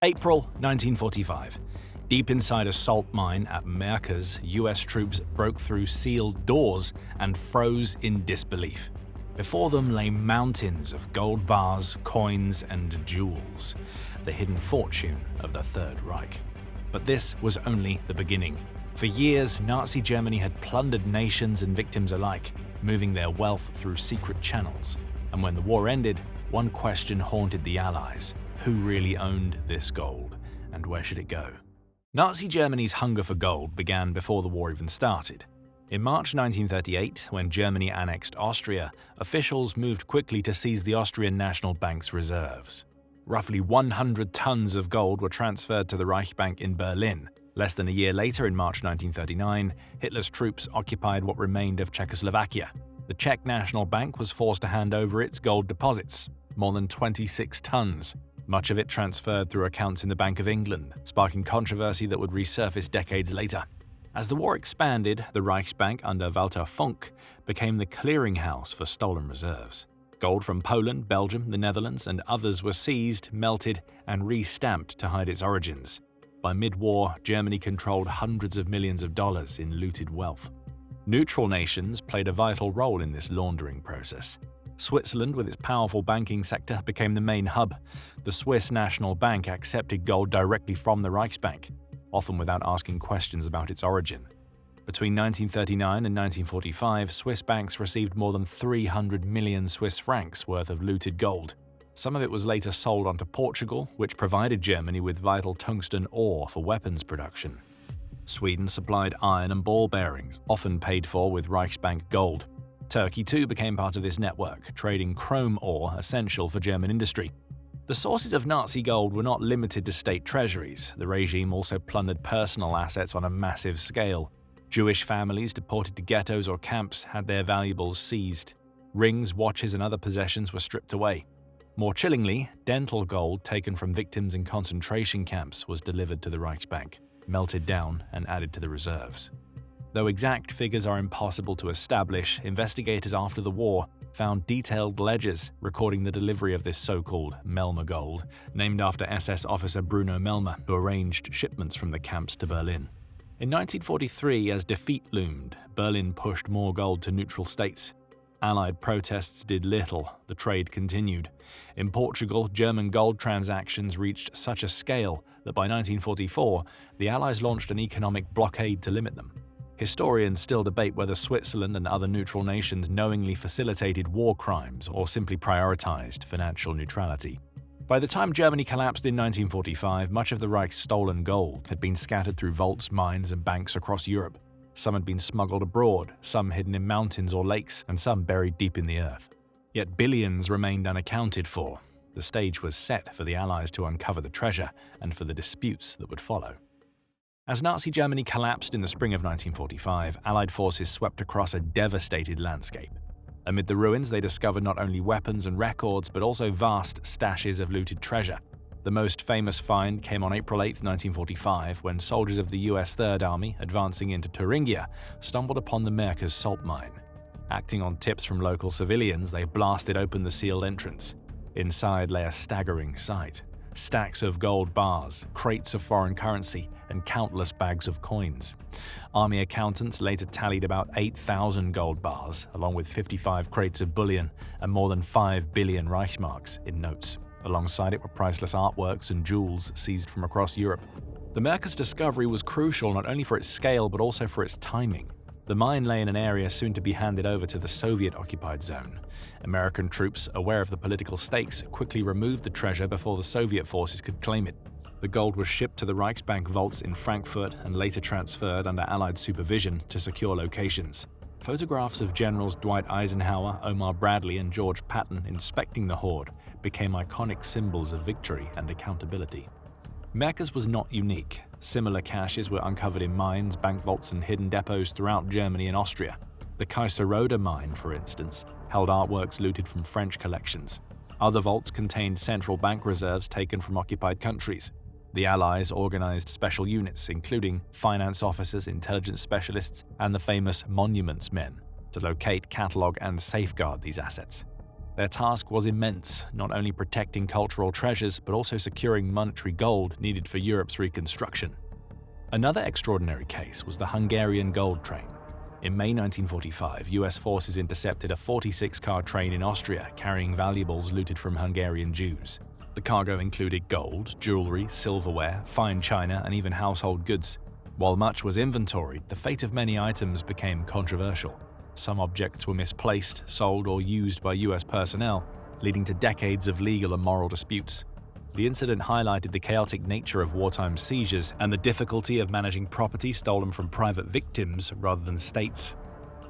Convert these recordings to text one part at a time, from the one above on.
April 1945. Deep inside a salt mine at Merkers, US troops broke through sealed doors and froze in disbelief. Before them lay mountains of gold bars, coins, and jewels, the hidden fortune of the Third Reich. But this was only the beginning. For years, Nazi Germany had plundered nations and victims alike, moving their wealth through secret channels. And when the war ended, one question haunted the Allies: who really owned this gold, and where should it go? Nazi Germany's hunger for gold began before the war even started. In March 1938, when Germany annexed Austria, officials moved quickly to seize the Austrian National Bank's reserves. Roughly 100 tons of gold were transferred to the Reichsbank in Berlin. Less than a year later, in March 1939, Hitler's troops occupied what remained of Czechoslovakia. The Czech National Bank was forced to hand over its gold deposits, more than 26 tons. Much of it transferred through accounts in the Bank of England, sparking controversy that would resurface decades later. As the war expanded, the Reichsbank under Walter Funk became the clearinghouse for stolen reserves. Gold from Poland, Belgium, the Netherlands, and others were seized, melted, and re-stamped to hide its origins. By mid-war, Germany controlled hundreds of millions of dollars in looted wealth. Neutral nations played a vital role in this laundering process. Switzerland, with its powerful banking sector, became the main hub. The Swiss National Bank accepted gold directly from the Reichsbank, often without asking questions about its origin. Between 1939 and 1945, Swiss banks received more than 300 million Swiss francs worth of looted gold. Some of it was later sold on to Portugal, which provided Germany with vital tungsten ore for weapons production. Sweden supplied iron and ball bearings, often paid for with Reichsbank gold. Turkey too became part of this network, trading chrome ore essential for German industry. The sources of Nazi gold were not limited to state treasuries. The regime also plundered personal assets on a massive scale. Jewish families deported to ghettos or camps had their valuables seized. Rings, watches, and other possessions were stripped away. More chillingly, dental gold taken from victims in concentration camps was delivered to the Reichsbank, melted down, and added to the reserves. Though exact figures are impossible to establish, investigators after the war found detailed ledgers recording the delivery of this so-called Melmer gold, named after SS officer Bruno Melmer, who arranged shipments from the camps to Berlin. In 1943, as defeat loomed, Berlin pushed more gold to neutral states. Allied protests did little, the trade continued. In Portugal, German gold transactions reached such a scale that by 1944, the Allies launched an economic blockade to limit them. Historians still debate whether Switzerland and other neutral nations knowingly facilitated war crimes or simply prioritized financial neutrality. By the time Germany collapsed in 1945, much of the Reich's stolen gold had been scattered through vaults, mines, and banks across Europe. Some had been smuggled abroad, some hidden in mountains or lakes, and some buried deep in the earth. Yet billions remained unaccounted for. The stage was set for the Allies to uncover the treasure and for the disputes that would follow. As Nazi Germany collapsed in the spring of 1945, Allied forces swept across a devastated landscape. Amid the ruins, they discovered not only weapons and records, but also vast stashes of looted treasure. The most famous find came on April 8, 1945, when soldiers of the US Third Army, advancing into Thuringia, stumbled upon the Merkers salt mine. Acting on tips from local civilians, they blasted open the sealed entrance. Inside lay a staggering sight: stacks of gold bars, crates of foreign currency, and countless bags of coins. Army accountants later tallied about 8,000 gold bars, along with 55 crates of bullion and more than 5 billion Reichsmarks in notes. Alongside it were priceless artworks and jewels seized from across Europe. The Merkers discovery was crucial not only for its scale but also for its timing. The mine lay in an area soon to be handed over to the Soviet-occupied zone. American troops, aware of the political stakes, quickly removed the treasure before the Soviet forces could claim it. The gold was shipped to the Reichsbank vaults in Frankfurt and later transferred under Allied supervision to secure locations. Photographs of Generals Dwight Eisenhower, Omar Bradley, and George Patton inspecting the hoard became iconic symbols of victory and accountability. Merkers was not unique. Similar caches were uncovered in mines, bank vaults, and hidden depots throughout Germany and Austria. The Kaiserode mine, for instance, held artworks looted from French collections. Other vaults contained central bank reserves taken from occupied countries. The Allies organized special units, including finance officers, intelligence specialists, and the famous Monuments Men, to locate, catalog, and safeguard these assets. Their task was immense, not only protecting cultural treasures but also securing monetary gold needed for Europe's reconstruction. Another extraordinary case was the Hungarian gold train. In May 1945, US forces intercepted a 46-car train in Austria carrying valuables looted from Hungarian Jews. The cargo included gold, jewelry, silverware, fine china, and even household goods. While much was inventoried, the fate of many items became controversial. Some objects were misplaced, sold, or used by US personnel, leading to decades of legal and moral disputes. The incident highlighted the chaotic nature of wartime seizures and the difficulty of managing property stolen from private victims rather than states.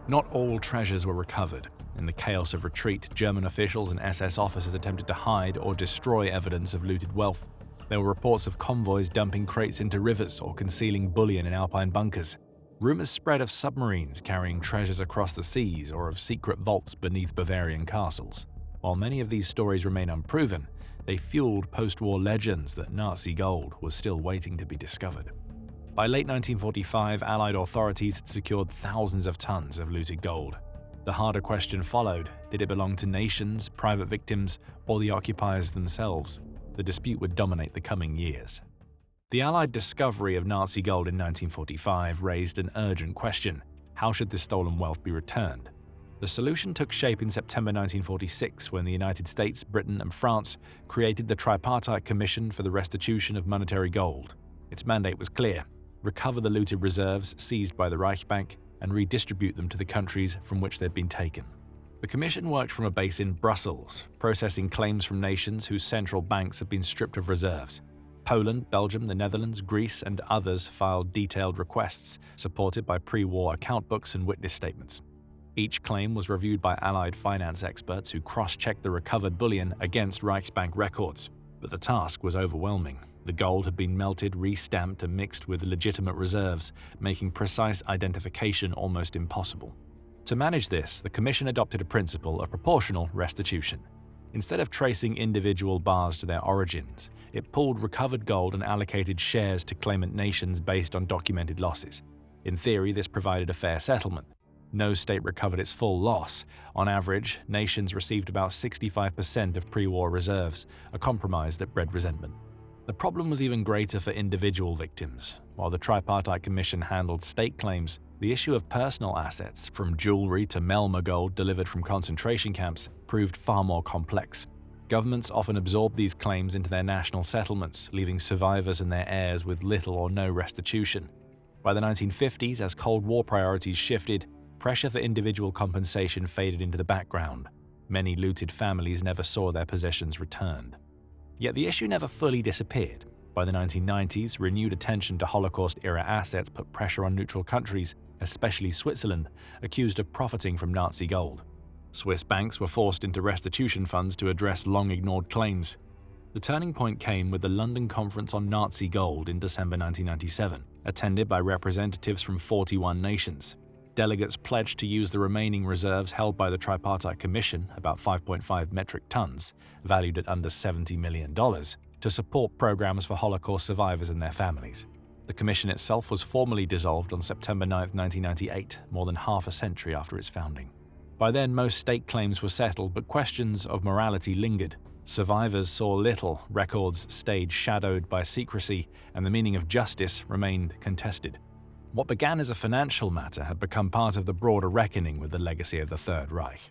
Not all treasures were recovered. In the chaos of retreat, German officials and SS officers attempted to hide or destroy evidence of looted wealth. There were reports of convoys dumping crates into rivers or concealing bullion in alpine bunkers. Rumors spread of submarines carrying treasures across the seas or of secret vaults beneath Bavarian castles. While many of these stories remain unproven, they fueled post-war legends that Nazi gold was still waiting to be discovered. By late 1945, Allied authorities had secured thousands of tons of looted gold. The harder question followed: did it belong to nations, private victims, or the occupiers themselves? The dispute would dominate the coming years. The Allied discovery of Nazi gold in 1945 raised an urgent question: how should this stolen wealth be returned? The solution took shape in September 1946 when the United States, Britain, and France created the Tripartite Commission for the Restitution of Monetary Gold. Its mandate was clear: recover the looted reserves seized by the Reichsbank and redistribute them to the countries from which they'd been taken. The commission worked from a base in Brussels, processing claims from nations whose central banks had been stripped of reserves. Poland, Belgium, the Netherlands, Greece, and others filed detailed requests, supported by pre-war account books and witness statements. Each claim was reviewed by Allied finance experts who cross-checked the recovered bullion against Reichsbank records. But the task was overwhelming. The gold had been melted, re-stamped, and mixed with legitimate reserves, making precise identification almost impossible. To manage this, the Commission adopted a principle of proportional restitution. Instead of tracing individual bars to their origins, it pooled recovered gold and allocated shares to claimant nations based on documented losses. In theory, this provided a fair settlement. No state recovered its full loss. On average, nations received about 65% of pre-war reserves, a compromise that bred resentment. The problem was even greater for individual victims. While the Tripartite Commission handled state claims, the issue of personal assets, from jewelry to Melma gold delivered from concentration camps, proved far more complex. Governments often absorbed these claims into their national settlements, leaving survivors and their heirs with little or no restitution. By the 1950s, as Cold War priorities shifted, pressure for individual compensation faded into the background. Many looted families never saw their possessions returned. Yet the issue never fully disappeared. By the 1990s, renewed attention to Holocaust-era assets put pressure on neutral countries, especially Switzerland, accused of profiting from Nazi gold. Swiss banks were forced into restitution funds to address long-ignored claims. The turning point came with the London Conference on Nazi Gold in December 1997, attended by representatives from 41 nations. Delegates pledged to use the remaining reserves held by the Tripartite Commission, about 5.5 metric tons, valued at under $70 million, to support programs for Holocaust survivors and their families. The commission itself was formally dissolved on September 9, 1998, more than half a century after its founding. By then, most state claims were settled, but questions of morality lingered. Survivors saw little, records stayed shadowed by secrecy, and the meaning of justice remained contested. What began as a financial matter had become part of the broader reckoning with the legacy of the Third Reich.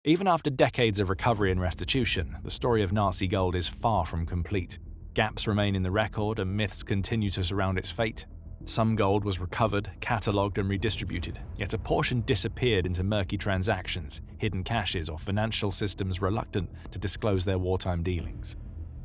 Even after decades of recovery and restitution, the story of Nazi gold is far from complete. Gaps remain in the record and myths continue to surround its fate. Some gold was recovered, catalogued, and redistributed, yet a portion disappeared into murky transactions, hidden caches, or financial systems reluctant to disclose their wartime dealings.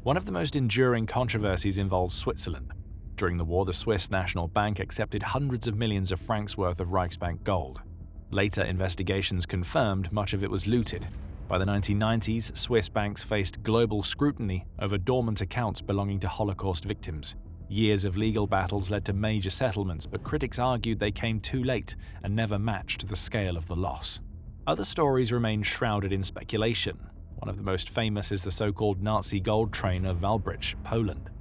One of the most enduring controversies involves Switzerland. During the war, the Swiss National Bank accepted hundreds of millions of francs worth of Reichsbank gold. Later investigations confirmed much of it was looted. By the 1990s, Swiss banks faced global scrutiny over dormant accounts belonging to Holocaust victims. Years of legal battles led to major settlements, but critics argued they came too late and never matched the scale of the loss. Other stories remain shrouded in speculation. One of the most famous is the so-called Nazi gold train of Walbridge, Poland.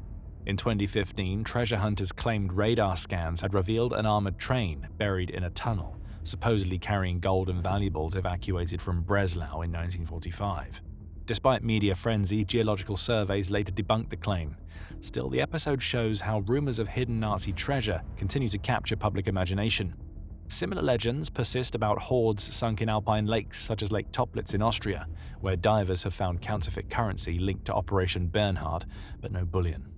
In 2015, treasure hunters claimed radar scans had revealed an armored train buried in a tunnel, supposedly carrying gold and valuables evacuated from Breslau in 1945. Despite media frenzy, geological surveys later debunked the claim. Still, the episode shows how rumors of hidden Nazi treasure continue to capture public imagination. Similar legends persist about hoards sunk in alpine lakes such as Lake Toplitz in Austria, where divers have found counterfeit currency linked to Operation Bernhard, but no bullion.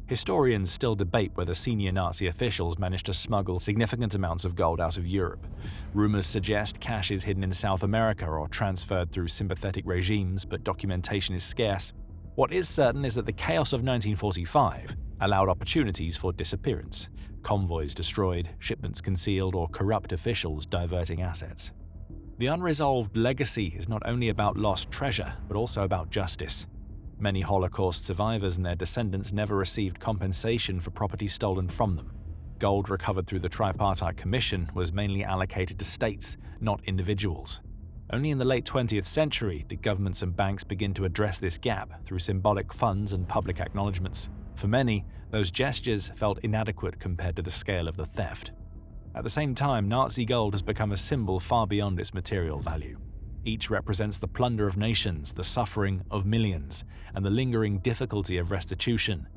Historians still debate whether senior Nazi officials managed to smuggle significant amounts of gold out of Europe. Rumors suggest cash is hidden in South America or transferred through sympathetic regimes, but documentation is scarce. What is certain is that the chaos of 1945 allowed opportunities for disappearance, convoys destroyed, shipments concealed, or corrupt officials diverting assets. The Unresolved legacy is not only about lost treasure, but also about justice. Many Holocaust survivors and their descendants never received compensation for property stolen from them. Gold recovered through the Tripartite Commission was mainly allocated to states, not individuals. Only in the late 20th century did governments and banks begin to address this gap through symbolic funds and public acknowledgements. For many, those gestures felt inadequate compared to the scale of the theft. At the same time, Nazi gold has become a symbol far beyond its material value. Each represents the plunder of nations, the suffering of millions, and the lingering difficulty of restitution.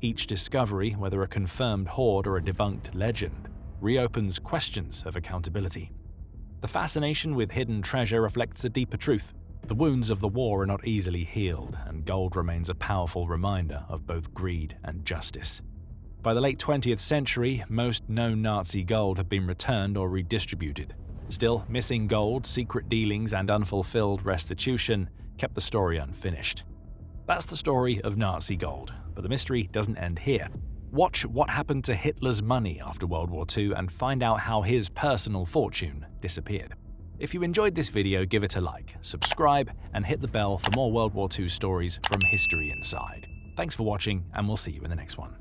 Each discovery, whether a confirmed hoard or a debunked legend, reopens questions of accountability. The fascination with hidden treasure reflects a deeper truth. The wounds of the war are not easily healed, and gold remains a powerful reminder of both greed and justice. By the late 20th century, most known Nazi gold had been returned or redistributed. Still, missing gold, secret dealings, and unfulfilled restitution kept the story unfinished. That's the story of Nazi gold, but the mystery doesn't end here. Watch what happened to Hitler's money after World War II and find out how his personal fortune disappeared. If you enjoyed this video, give it a like, subscribe, and hit the bell for more World War II stories from History Inside. Thanks for watching, and we'll see you in the next one.